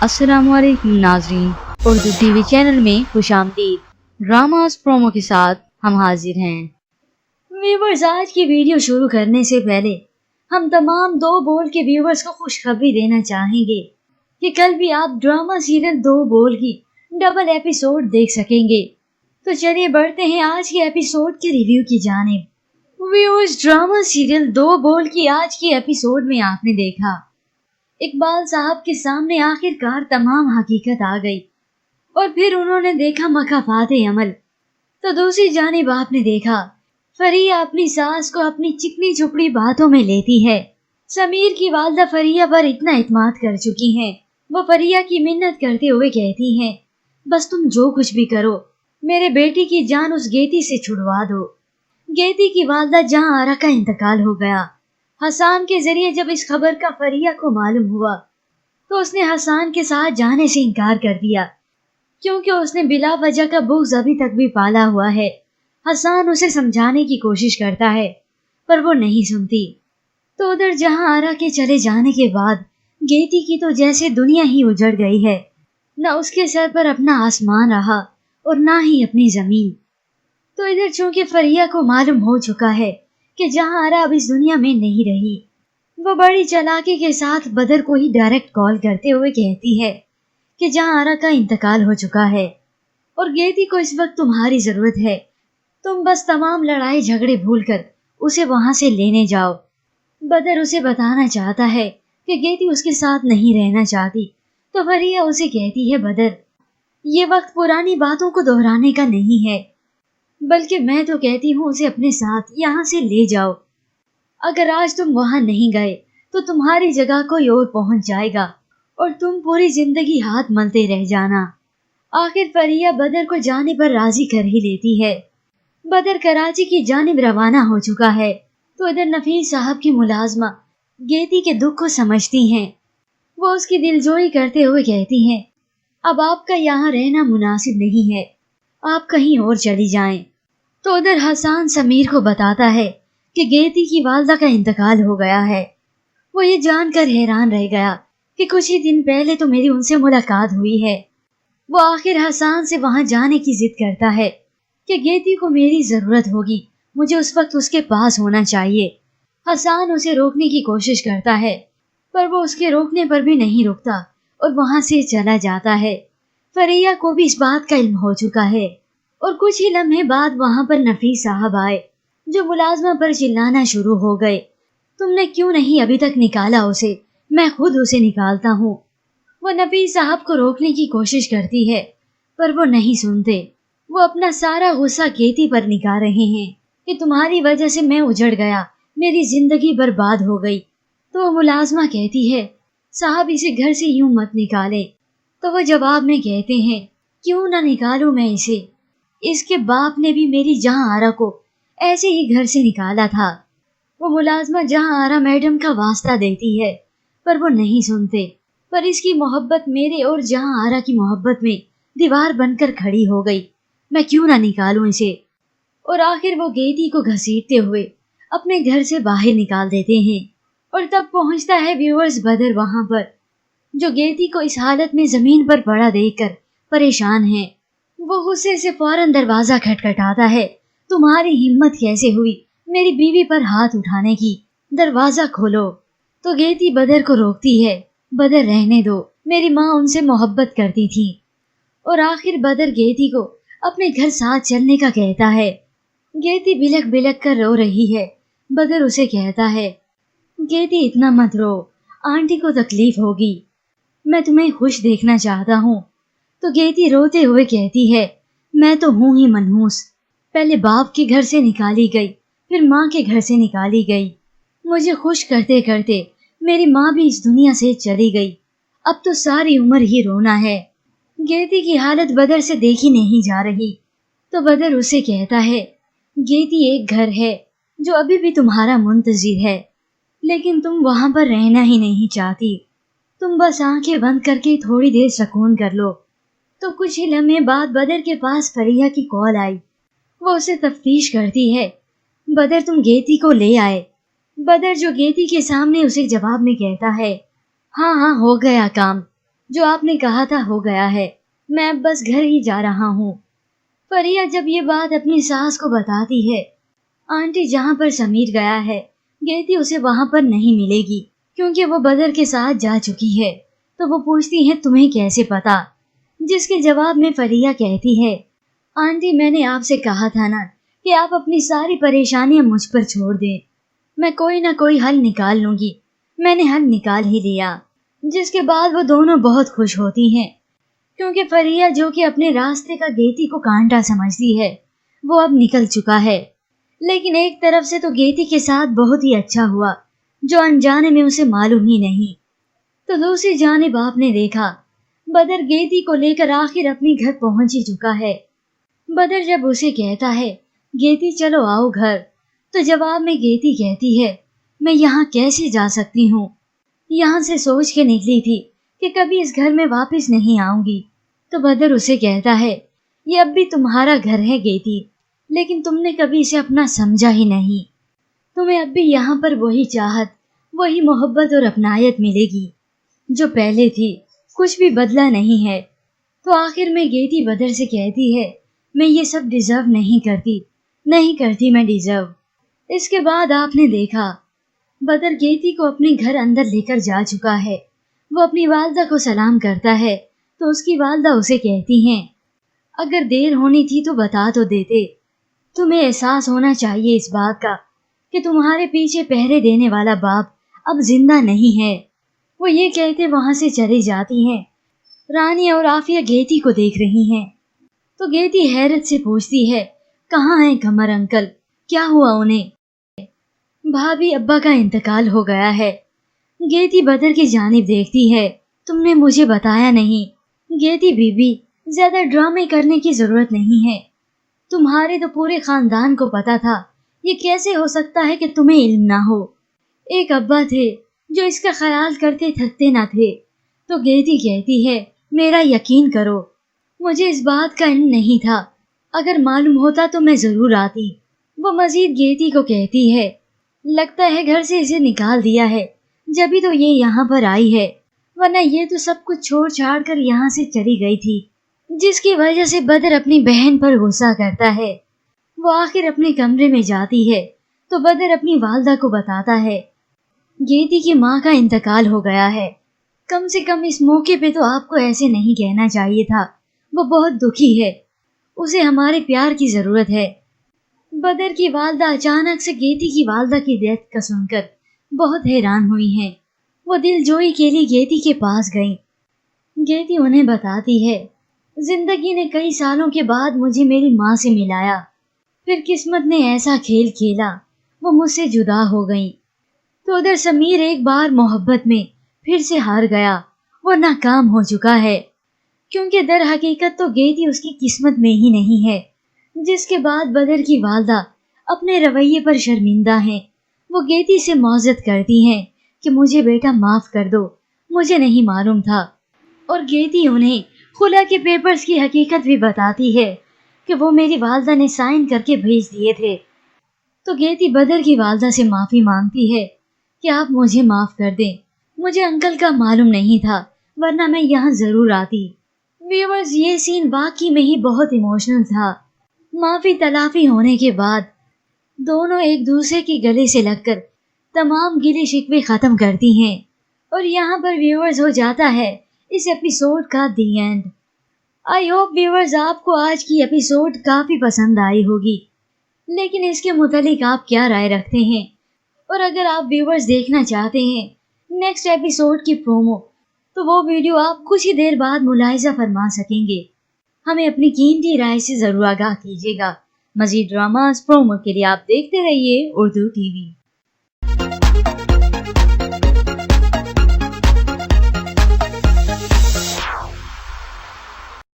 अस्सलाम वालेकुम नाज़रीन, उर्दू टीवी चैनल में खुशामदीद। ड्रामास प्रोमो के साथ हम हाजिर हैं। व्यूवर्स, आज की वीडियो शुरू करने से पहले हम तमाम दो बोल के व्यूवर्स को खुशखबरी देना चाहेंगे कि कल भी आप ड्रामा सीरियल दो बोल की डबल एपिसोड देख सकेंगे। तो चलिए बढ़ते हैं आज के एपिसोड के रिव्यू की जानिब। व्यूवर्स, ड्रामा सीरियल दो बोल की आज की एपिसोड में आपने देखा इकबाल साहब के सामने आखिरकार तमाम हकीकत आ गई और फिर उन्होंने देखा मकाफात अमल। तो दूसरी जानिब आपने देखा फरिया अपनी सास को अपनी चिकनी चुपड़ी बातों में लेती है। समीर की वालदा फरिया पर इतना इत्मीनान कर चुकी हैं, वो फरिया की मिन्नत करते हुए कहती हैं, बस तुम जो कुछ भी करो मेरे बेटी की जान उस गेती से छुड़वा दो। गेती की वालदा जहां आरा का इंतकाल हो गया। हसान के जरिए जब इस खबर का फरिया को मालूम हुआ तो उसने हसान के साथ जाने से इनकार कर दिया, क्योंकि उसने बिला वजह का बुग़्ज़ अभी तक भी पाला हुआ है। हसान उसे समझाने की कोशिश करता है पर वो नहीं सुनती। तो उधर जहां आरा के चले जाने के बाद गेती की तो जैसे दुनिया ही उजड़ गई है, न उसके सर पर अपना आसमान रहा और ना ही अपनी जमीन। तो इधर चूंकि फरिया को मालूम हो चुका है कि जहां आरा अब इस दुनिया में नहीं रही, वो बड़ी चालाकी के साथ बदर को ही डायरेक्ट कॉल करते हुए कहती है कि जहां आरा का इंतकाल हो चुका है और गेती को इस वक्त तुम्हारी जरूरत है। तुम बस तमाम लड़ाई झगड़े भूलकर उसे वहां से लेने जाओ। बदर उसे बताना चाहता है कि गेती उसके साथ नहीं रहना चाहती। तो फरिया उसे कहती है, बदर, ये वक्त पुरानी बातों को दोहराने का नहीं है, बल्कि मैं तो कहती हूँ उसे अपने साथ यहाँ से ले जाओ। अगर आज तुम वहां नहीं गए तो तुम्हारी जगह कोई और पहुंच जाएगा और तुम पूरी जिंदगी हाथ मलते रह जाना। आखिर फरिया बदर को जाने पर राजी कर ही लेती है। बदर कराची की जानिब रवाना हो चुका है। तो इधर नफीस साहब की मुलाजमा गेती के दुख को समझती हैं। वो उसकी दिलजोई करते हुए कहती हैं, अब आपका यहाँ रहना मुनासिब नहीं है, आप कहीं और चली जाएं। तो उधर हसान समीर को बताता है कि गेती की वालदा का इंतकाल हो गया है। वो ये जानकर हैरान रह गया कि कुछ ही दिन पहले तो मेरी उनसे मुलाकात हुई है। वो आखिर हसान से वहां जाने की जिद करता है कि गेती को मेरी जरूरत होगी, मुझे उस वक्त उसके पास होना चाहिए। हसान उसे रोकने की कोशिश करता है पर वो उसके रोकने पर भी नहीं रुकता और वहां से चला जाता है। फरिया को भी इस बात का इल्म हो चुका है और कुछ ही लम्हे बाद वहां पर नफीस साहब आए, जो मुलाजमा पर चिल्लाना शुरू हो गए, तुमने क्यों नहीं अभी तक निकाला उसे, मैं खुद उसे निकालता हूँ। वो नफीस साहब को रोकने की कोशिश करती है पर वो नहीं सुनते। वो अपना सारा गुस्सा गेती पर निकाल रहे हैं कि तुम्हारी वजह से मैं उजड़ गया, मेरी जिंदगी बर्बाद हो गई। तो वो मुलाजमा कहती है, साहब इसे घर से यूं मत निकाले। तो वो जवाब में कहते हैं, क्यों ना निकालूं मैं इसे, इसके बाप ने भी मेरी जहां आरा को ऐसे ही घर से निकाला था। वो मुलाजमा जहां आरा मैडम का वास्ता देती है पर वो नहीं सुनते। पर इसकी मोहब्बत मेरे और जहां आरा की मोहब्बत में दीवार बनकर खड़ी हो गई, मैं क्यों ना निकालूं इसे। और आखिर वो गेती को घसीटते हुए अपने घर से बाहर निकाल देते हैं। और तब पहुंचता है व्यूअर्स बदर वहां पर, जो गेती को इस हालत में जमीन पर पड़ा देखकर परेशान है। वो गुस्से से फौरन दरवाजा खटखटाता है, तुम्हारी हिम्मत कैसे हुई मेरी बीवी पर हाथ उठाने की, दरवाजा खोलो। तो गेती बदर को रोकती है, बदर रहने दो, मेरी माँ उनसे मोहब्बत करती थी। और आखिर बदर गेती को अपने घर साथ चलने का कहता है। गेती बिलक बिलक कर रो रही है। बदर उसे कहता है, गेती इतना मत रो, आंटी को तकलीफ होगी, मैं तुम्हें खुश देखना चाहता हूँ। तो गेती रोते हुए कहती है, मैं तो हूं ही मनहूस, पहले बाप के घर से निकाली गई, फिर माँ के घर से निकाली गई, मुझे खुश करते करते मेरी माँ भी इस दुनिया से चली गई, अब तो सारी उम्र ही रोना है। गेती की हालत बदर से देखी नहीं जा रही। तो बदर उसे कहता है, गेती एक घर है जो अभी भी तुम्हारा मुंतजिर है, लेकिन तुम वहां पर रहना ही नहीं चाहती, तुम बस आंखें बंद करके थोड़ी देर सुकून कर लो। तो कुछ ही लम्हे बाद बदर के पास फरिया की कॉल आई। वो उसे तफ्तीश करती है, बदर तुम गेती को ले आए। बदर जो गेती के सामने उसे जवाब में कहता है, हाँ हाँ हो गया काम, जो आपने कहा था हो गया है, मैं अब बस घर ही जा रहा हूँ। फरिया जब ये बात अपनी सास को बताती है, आंटी जहाँ पर समीर गया है, गेती उसे वहाँ पर नहीं मिलेगी क्योंकि वो बदर के साथ जा चुकी है। तो वो पूछती है तुम्हें कैसे पता, जिसके जवाब में फरिया कहती है आंटी मैंने आपसे कहा था ना कि आप अपनी सारी परेशानियां मुझ पर छोड़ दें, मैं कोई ना कोई हल निकाल लूंगी। मैंने हल निकाल ही लिया। जिसके बाद वो दोनों बहुत खुश होती हैं क्योंकि फरिया जो कि अपने रास्ते का गेती को कांटा समझती है, वो अब निकल चुका है। लेकिन एक तरफ से तो गेती के साथ बहुत ही अच्छा हुआ जो अनजाने में उसे मालूम ही नहीं। तो दूसरी जानिब आपने देखा बदर गेती को लेकर आखिर अपने घर पहुंच ही चुका है। बदर जब उसे कहता है गेती चलो आओ घर, तो जवाब में गेती कहती है मैं यहाँ कैसे जा सकती हूँ, यहाँ से सोच के निकली थी कि कभी इस घर में वापस नहीं आऊंगी। तो बदर उसे कहता है ये अब भी तुम्हारा घर है गेती, लेकिन तुमने कभी इसे अपना समझा ही नहीं। तुम्हें अब भी यहाँ पर वही चाहत, वही मोहब्बत और अपनायत मिलेगी जो पहले थी, कुछ भी बदला नहीं है। तो आखिर में गेती बदर से कहती है मैं ये सब डिजर्व नहीं करती मैं डिजर्व। इसके बाद आपने देखा बदर गेती को अपने घर अंदर लेकर जा चुका है। वो अपनी वालदा को सलाम करता है तो उसकी वालदा उसे कहती हैं अगर देर होनी थी तो बता तो देते, तुम्हें एहसास होना चाहिए इस बात का कि तुम्हारे पीछे पहरे देने वाला बाप अब जिंदा नहीं है। वो ये कहते वहां से चली जाती हैं। रानी और आफिया गेती को देख रही हैं। तो गेती हैरत से पूछती है कहाँ हैं कमर अंकल, क्या हुआ उन्हें? भाभी अब्बा का इंतकाल हो गया है। गेती बदर की जानिब देखती है तुमने मुझे बताया नहीं। गेती बीबी ज्यादा ड्रामे करने की जरूरत नहीं है, तुम्हारे तो पूरे खानदान को पता था, ये कैसे हो सकता है कि तुम्हें इल्म ना हो। एक अब्बा थे जो इसका ख्याल करते थकते ना थे। तो गेती कहती है मेरा यकीन करो मुझे इस बात का इल्म नहीं था, अगर मालूम होता तो मैं जरूर आती। वो मजीद गेती को कहती है लगता है घर से इसे निकाल दिया है जब तो ये यहाँ पर आई है, वरना ये तो सब कुछ छोड़ छाड़ कर यहाँ से चली गई थी। जिसकी वजह से बदर अपनी बहन पर गुस्सा करता है। वो आखिर अपने कमरे में जाती है तो बदर अपनी वालदा को बताता है गेती की माँ का इंतकाल हो गया है। कम से कम इस मौके पे तो आपको ऐसे नहीं कहना चाहिए था, वो बहुत दुखी है, उसे हमारे प्यार की जरूरत है। बदर की वालदा अचानक से गेती की वालदा की डेथ का सुनकर बहुत हैरान हुई हैं। वो दिलजोई के लिए गेती के पास गई। गेती उन्हें बताती है जिंदगी ने कई सालों के बाद मुझे मेरी माँ से मिलाया, फिर किस्मत ने ऐसा खेल खेला वो मुझसे जुदा हो गई। तो उधर समीर एक बार मोहब्बत में फिर से हार गया, वो नाकाम हो चुका है क्योंकि दर हकीकत तो गेती उसकी किस्मत में ही नहीं है। जिसके बाद बदर की वालदा अपने रवैये पर शर्मिंदा हैं। वो गेती से मौजत करती हैं कि मुझे बेटा माफ कर दो, मुझे नहीं मालूम था। और गेती उन्हें खुला के पेपर्स की हकीकत भी बताती है कि वो मेरी वालदा ने साइन करके भेज दिए थे। तो गेती बदर की वालदा से माफी मांगती है कि आप मुझे माफ कर दें, मुझे अंकल का मालूम नहीं था, वरना मैं यहाँ जरूर आती। व्यूअर्स ये सीन वाकई में ही बहुत इमोशनल था। माफी तलाफी होने के बाद दोनों एक दूसरे के गले से लगकर तमाम गिले शिकवे खत्म करती हैं और यहाँ पर व्यूअर्स हो जाता है इस एपिसोड का दी एंड। आई होप व्यूअर्स आपको आज की एपिसोड काफी पसंद आई होगी, लेकिन इसके मुतालिक आप क्या राय रखते हैं? और अगर आप व्यूअर्स देखना चाहते हैं नेक्स्ट एपिसोड की प्रोमो, तो वो वीडियो आप कुछ ही देर बाद मुलाहिजा फरमा सकेंगे। हमें अपनी कीमती राय से जरूर आगाह कीजिएगा। मजीद ड्रामास प्रोमो के लिए आप देखते रहिए उर्दू टीवी।